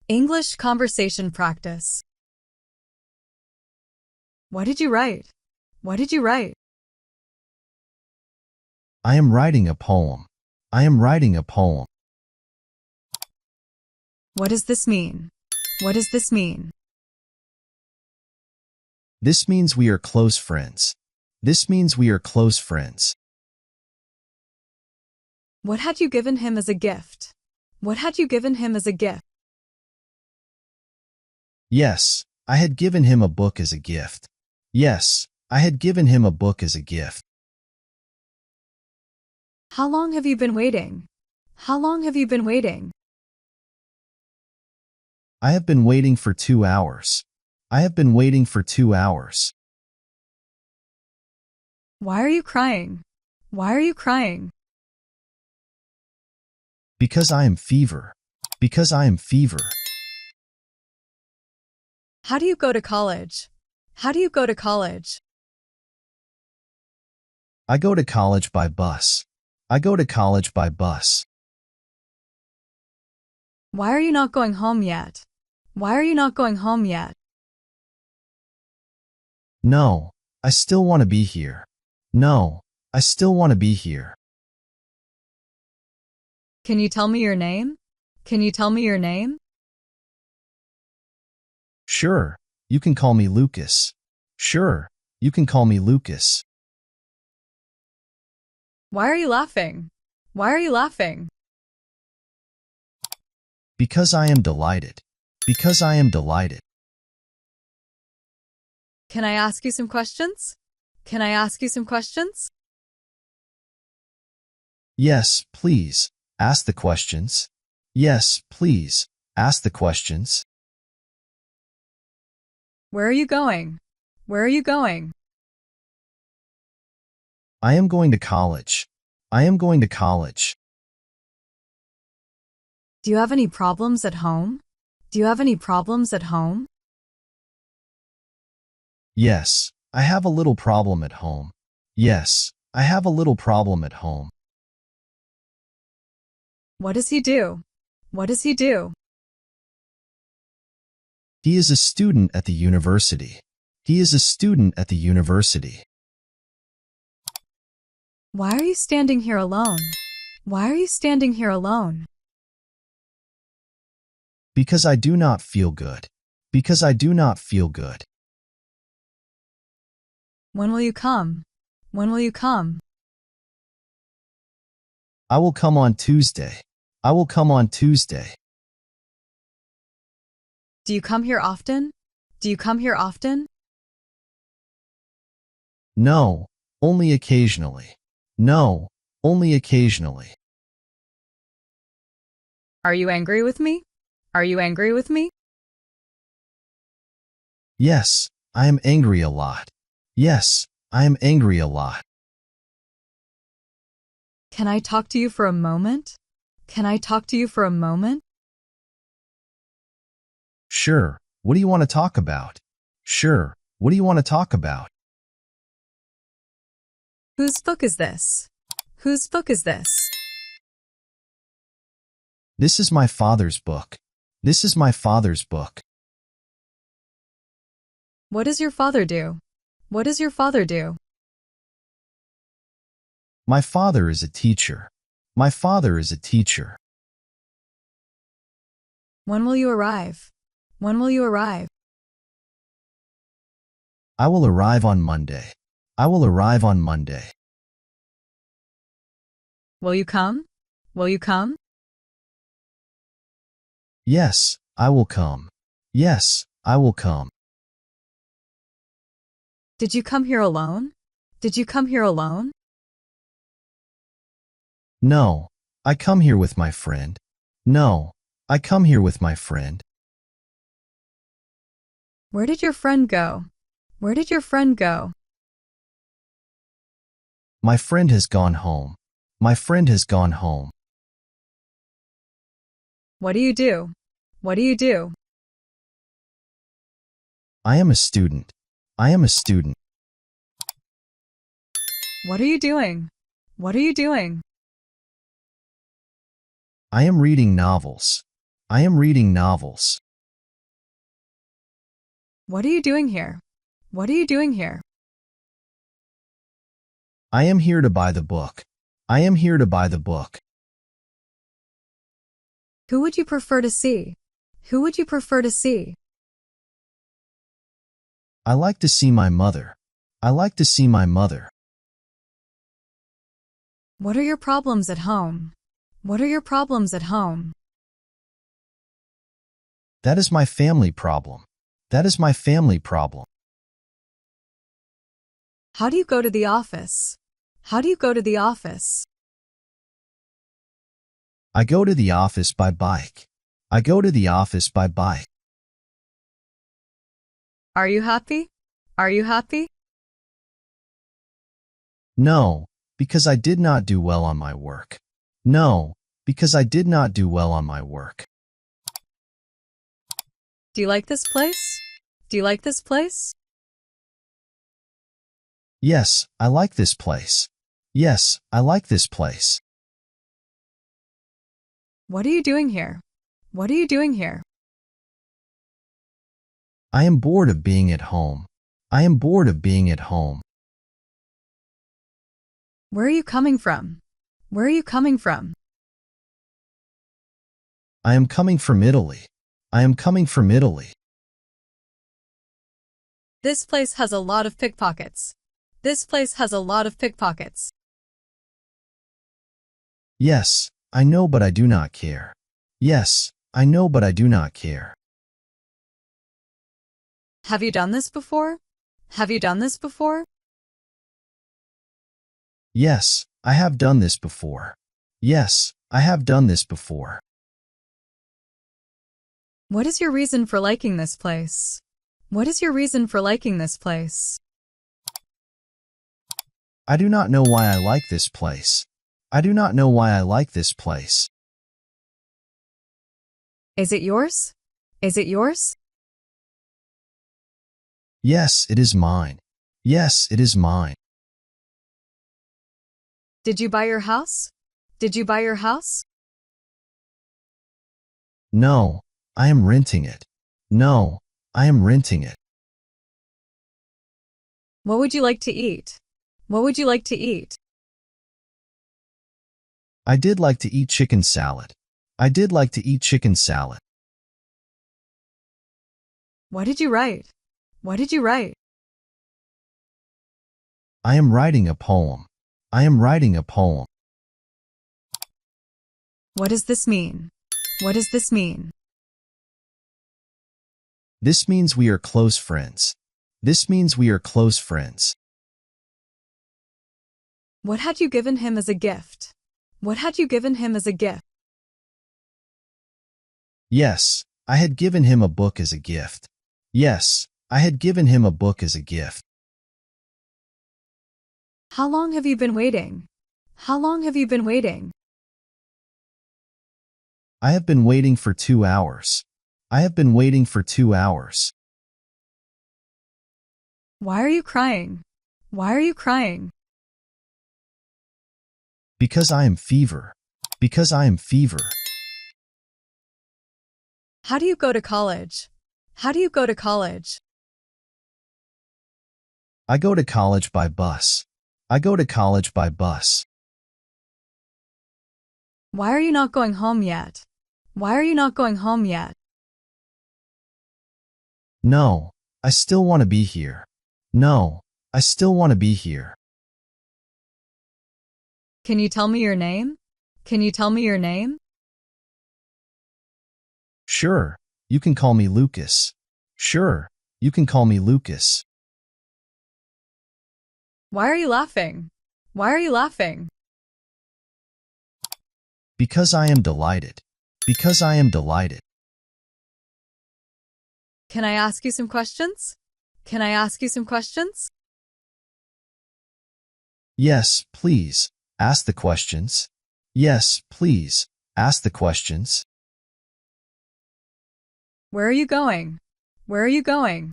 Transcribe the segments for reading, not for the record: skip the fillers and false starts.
English conversation practice. What did you write? What did you write? I am writing a poem. I am writing a poem. What does this mean? What does this mean? This means we are close friends. This means we are close friends. What had you given him as a gift? What had you given him as a gift? Yes, I had given him a book as a gift. Yes, I had given him a book as a gift. How long have you been waiting? How long have you been waiting? I have been waiting for 2 hours. I have been waiting for 2 hours. Why are you crying? Why are you crying? Because I am fever. Because I am fever. How do you go to college? How do you go to college? I go to college by bus. I go to college by bus. Why are you not going home yet? Why are you not going home yet? No, I still want to be here. No, I still want to be here. Can you tell me your name? Can you tell me your name? Sure, you can call me Lucas. Sure, you can call me Lucas. Why are you laughing? Why are you laughing? Because I am delighted. Because I am delighted. Can I ask you some questions? Can I ask you some questions? Yes, please, ask the questions. Yes, please, ask the questions. Where are you going? Where are you going? I am going to college. I am going to college. Do you have any problems at home? Do you have any problems at home? Yes, I have a little problem at home. Yes, I have a little problem at home. What does he do? What does he do? He is a student at the university. He is a student at the university. Why are you standing here alone? Why are you standing here alone? Because I do not feel good. Because I do not feel good. When will you come? When will you come? I will come on Tuesday. I will come on Tuesday. Do you come here often? Do you come here often? No, only occasionally. No, only occasionally. Are you angry with me? Are you angry with me? Yes, I am angry a lot. Yes, I am angry a lot. Can I talk to you for a moment? Can I talk to you for a moment? Sure, what do you want to talk about? Sure, what do you want to talk about? Whose book is this? Whose book is this? This is my father's book. This is my father's book. What does your father do? What does your father do? My father is a teacher. My father is a teacher. When will you arrive? When will you arrive? I will arrive on Monday. I will arrive on Monday. Will you come? Will you come? Yes, I will come. Yes, I will come. Did you come here alone? Did you come here alone? No, I come here with my friend. No, I come here with my friend. Where did your friend go? Where did your friend go? My friend has gone home. My friend has gone home. What do you do? What do you do? I am a student. I am a student. What are you doing? What are you doing? I am reading novels. I am reading novels. What are you doing here? What are you doing here? I am here to buy the book. I am here to buy the book. Who would you prefer to see? Who would you prefer to see? I like to see my mother. I like to see my mother. What are your problems at home? What are your problems at home? That is my family problem. That is my family problem. How do you go to the office? How do you go to the office? I go to the office by bike. I go to the office by bike. Are you happy? Are you happy? No, because I did not do well on my work. No, because I did not do well on my work. Do you like this place? Do you like this place? Yes, I like this place. Yes, I like this place. What are you doing here? What are you doing here? I am bored of being at home. I am bored of being at home. Where are you coming from? Where are you coming from? I am coming from Italy. I am coming from Italy. This place has a lot of pickpockets. This place has a lot of pickpockets. Yes, I know, but I do not care. Yes, I know, but I do not care. Have you done this before? Have you done this before? Yes, I have done this before. Yes, I have done this before. What is your reason for liking this place? What is your reason for liking this place? I do not know why I like this place. I do not know why I like this place. Is it yours? Is it yours? Yes, it is mine. Yes, it is mine. Did you buy your house? Did you buy your house? No, I am renting it. No, I am renting it. What would you like to eat? What would you like to eat? I did like to eat chicken salad. I did like to eat chicken salad. What did you write? What did you write? I am writing a poem. I am writing a poem. What does this mean? What does this mean? This means we are close friends. This means we are close friends. What had you given him as a gift? What had you given him as a gift? Yes, I had given him a book as a gift. Yes, I had given him a book as a gift. How long have you been waiting? How long have you been waiting? I have been waiting for 2 hours. I have been waiting for 2 hours. Why are you crying? Why are you crying? Because I am fever. Because I am fever. How do you go to college? How do you go to college? I go to college by bus. I go to college by bus. Why are you not going home yet? Why are you not going home yet? No, I still want to be here. No, I still want to be here. Can you tell me your name? Can you tell me your name? Sure, you can call me Lucas. Sure, you can call me Lucas. Why are you laughing? Why are you laughing? Because I am delighted. Because I am delighted. Can I ask you some questions? Can I ask you some questions? Yes, please, ask the questions. Yes, please, ask the questions. Where are you going? Where are you going?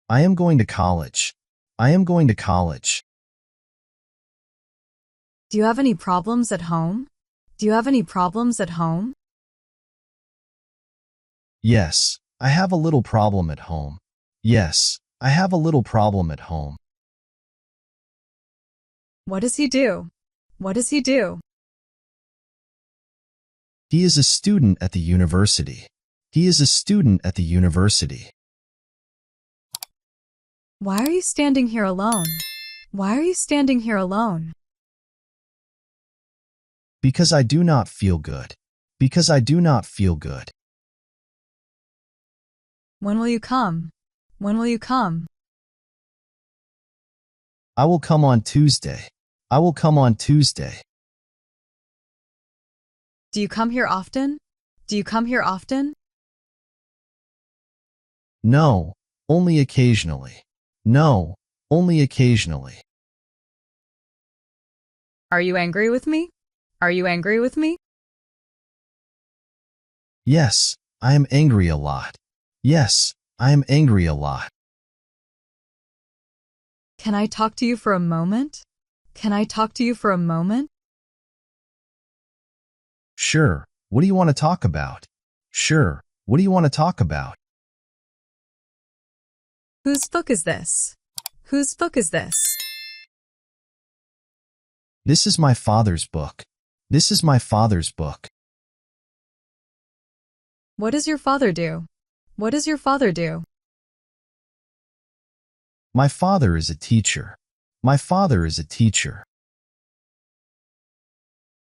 I am going to college. I am going to college. Do you have any problems at home? Do you have any problems at home? Yes, I have a little problem at home. Yes, I have a little problem at home. What does he do? What does he do? He is a student at the university. He is a student at the university. Why are you standing here alone? Why are you standing here alone? Because I do not feel good. Because I do not feel good. When will you come? When will you come? I will come on Tuesday. I will come on Tuesday. Do you come here often? Do you come here often? No, only occasionally. No, only occasionally. Are you angry with me? Are you angry with me? Yes, I am angry a lot. Yes, I am angry a lot. Can I talk to you for a moment? Can I talk to you for a moment? Sure, what do you want to talk about? Sure, what do you want to talk about? Whose book is this? Whose book is this? This is my father's book. This is my father's book. What does your father do? What does your father do? My father is a teacher. My father is a teacher.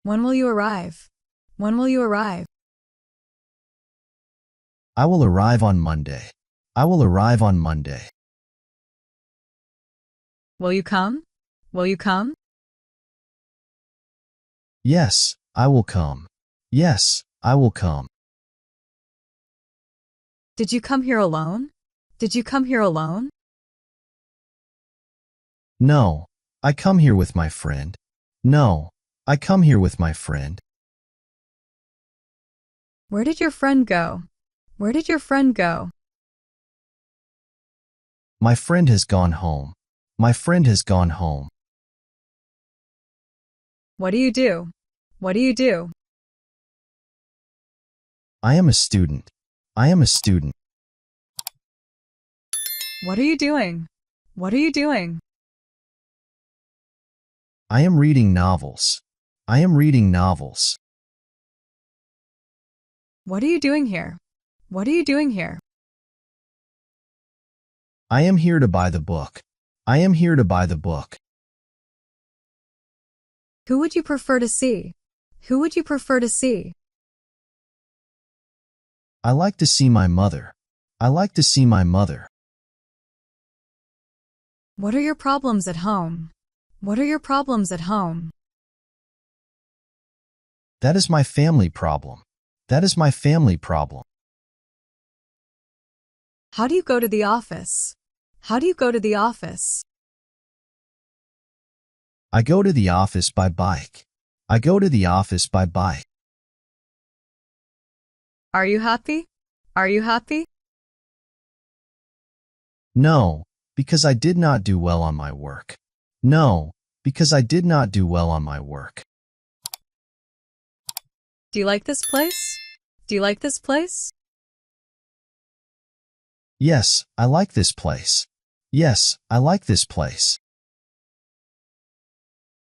When will you arrive? When will you arrive? I will arrive on Monday. I will arrive on Monday. Will you come? Will you come? Yes, I will come. Yes, I will come. Did you come here alone? Did you come here alone? No, I come here with my friend. No, I come here with my friend. Where did your friend go? Where did your friend go? My friend has gone home. My friend has gone home. What do you do? What do you do? I am a student. I am a student. What are you doing? What are you doing? I am reading novels. I am reading novels. What are you doing here? What are you doing here? I am here to buy the book. I am here to buy the book. Who would you prefer to see? Who would you prefer to see? I like to see my mother. I like to see my mother. What are your problems at home? What are your problems at home? That is my family problem. That is my family problem. How do you go to the office? How do you go to the office? I go to the office by bike. I go to the office by bike. Are you happy? Are you happy? No, because I did not do well on my work. No, because I did not do well on my work. Do you like this place? Do you like this place? Yes, I like this place. Yes, I like this place.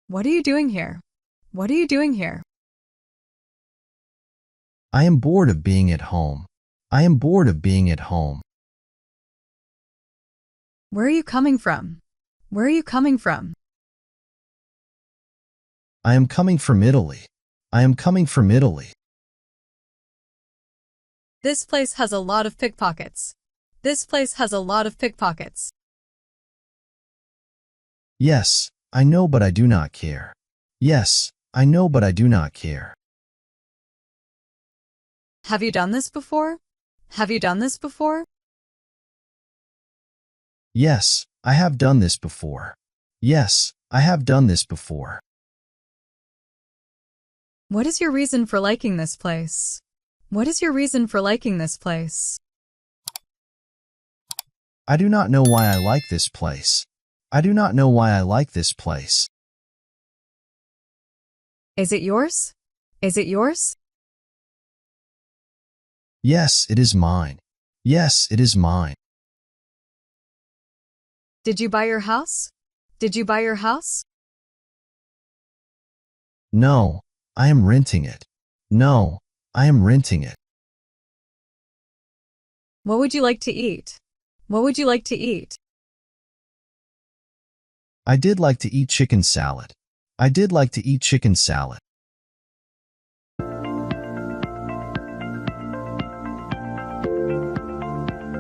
What are you doing here? What are you doing here? I am bored of being at home. I am bored of being at home. Where are you coming from? Where are you coming from? I am coming from Italy. I am coming from Italy. This place has a lot of pickpockets. This place has a lot of pickpockets. Yes, I know, but I do not care. Yes, I know, but I do not care. Have you done this before? Have you done this before? Yes, I have done this before. Yes, I have done this before. What is your reason for liking this place? What is your reason for liking this place? I do not know why I like this place. I do not know why I like this place. Is it yours? Is it yours? Yes, it is mine. Yes, it is mine. Did you buy your house? Did you buy your house? No, I am renting it. No, I am renting it. What would you like to eat? What would you like to eat? I did like to eat chicken salad. I did like to eat chicken salad.